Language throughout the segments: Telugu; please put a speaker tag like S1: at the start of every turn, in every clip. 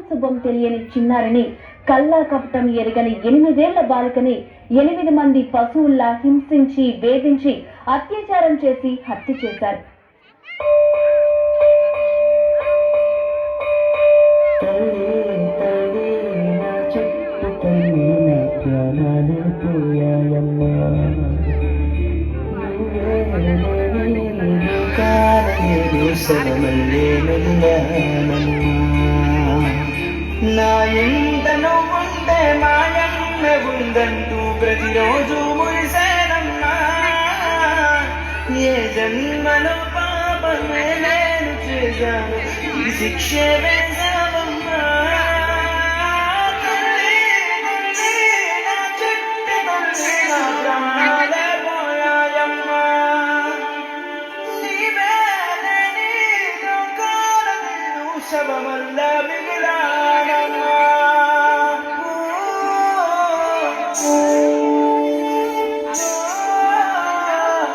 S1: శుభం తెలియని చిన్నారిని, కల్లా కపటం ఎరగని 8 ఏళ్ల బాలికని 8 మంది పశువుల్లా హింసించి, వేధించి, అత్యాచారం చేసి హత్య చేశారు.
S2: నా ఇంటను ఉండే మాయమ్మ ఉందంటూ ప్రతిరోజు మురిసేనమ్మా. ఏ జన్మలో పాపమే నేను చేశాను, ఈ శిక్షే వేశావమ్మా.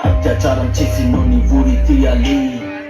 S2: అత్యాచారం చేసి నోని ఊరి తీయాలి,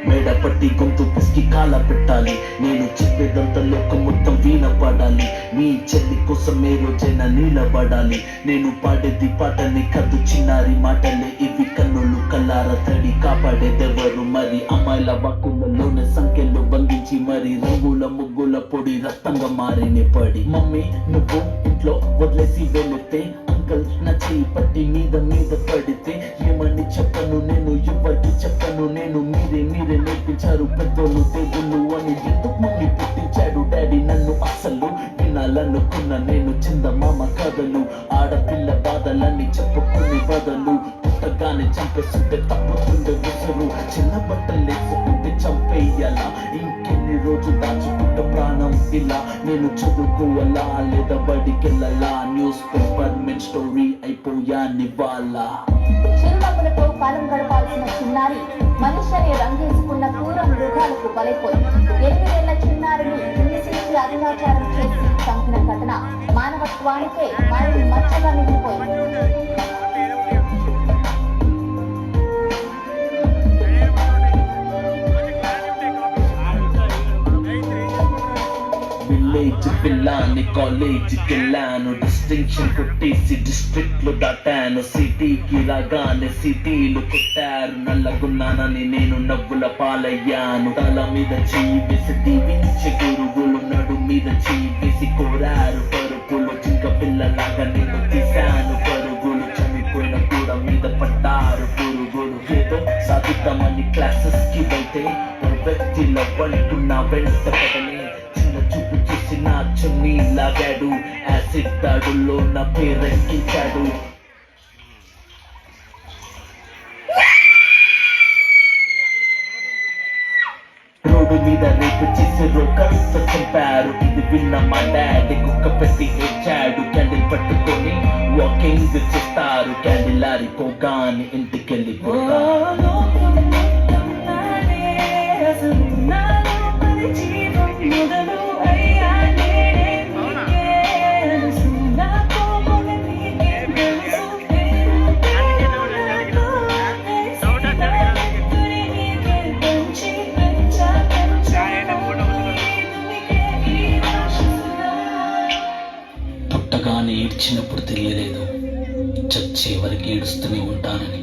S2: మేడ పట్టి గొంతు పిసికి కాల పెట్టాలి. నేను చెప్పేదంతా లోకం మొత్తం వినపడాలి. మీ చెల్లి కోసం ఏ రోజైనా నిలబడాలి. నేను పాడేది పాటని కద్దు చిన్నారి మాటలే ఇవి. కన్నులు కల్లార తడి కాపాడేదెవరు మరి? అమ్మాయిల వాక్కులలోనే సంఖ్యలు బంధించి మరి రంగుల ముగ్గుల పొడి రక్తంగా మారిన పడి. మమ్మీ నువ్వు ఇంట్లో వదిలేసి వెళితే, అంకల్ నా చేయి పట్టి మీద మీద పడితే ఏమని చెప్పను నేను, ఎవరికి చెప్పను నేను. మీరే నేర్పించారు పెద్దోళ్ళు దేవుళ్ళు అని. ఎందుకు మమ్మీ పుట్టించాడు డాడీ నన్ను? అసలు వినాలనుకున్న నేను చందమామ కథలు, ఆడపిల్ల బాధలన్నీ చెప్పుకునే బదులు పుట్టగానే చంపేస్తుంటే తప్పుతుండే విసురు. చిన్న బట్టలు వేసుకుంటే చంపేయాలా? ఇంకెన్ని రోజు దాచుకుంటే ప్రాణం ఇలా? నేను చదువుకోవాలా లేదా బడికెళ్ళాలా? న్యూస్ పేపర్ మెన్ స్టోరీ అయిపోయా నివాళ.
S1: చిరునవ్వులతో కాలం గడపాల్సిన చిన్నారి మనుష్యని రంగేసుకున్న క్రూర మృగాలకు బలైపోయింది. 8 ఏళ్ల చిన్నారిని హింసించి అత్యాచారం చేసి చంపిన ఘటన మానవత్వానికే మరి మచ్చగా మిగిలిపోయింది.
S2: విలేజ్ పిల్లాన్ని కాలేజీకి వెళ్ళాను, డిస్టింక్షన్ కొట్టేసి డిస్ట్రిక్ట్ లో దాటాను. సిటీకి రాగానే సిటీలు కొట్టారు, నల్లగున్నానని నేను నవ్వుల పాలయ్యాను. తల మీద చెయ్యి వేసి దీవించే గురువులు, నడు మీద చెయ్యి వేసి కోరారు పరుపులు. చింక పిల్లలాగా నేను తీశాను పరుగులు, చనిపోయిన కూడా మీద పడ్డారు పురుగులు. ఏదో సాధిద్దామని క్లాసెస్ కి వెళ్తే వ్యక్తిలో పడుకున్న వెంట పడని చూపు చూసి నా చున్నీ లాగాడు. యాసిడ్ దాడుల్లో నా పేరెక్కించాడు. రోడ్డు మీద రేపు చేసి రోకర్తో చంపారు. ఇది విన్న మా డాడీ కుక్క పెట్టి ఏడ్చాడు. క్యాండిల్ పట్టుకొని వాకింగ్ చేస్తారు, క్యాండిల్ ఆరిపోగానే ఇంటికెళ్ళిపోతారు. పుట్టగానే ఏడ్చినప్పుడు తెలియలేదు, చచ్చే వరకు ఏడుస్తూనే ఉంటానని.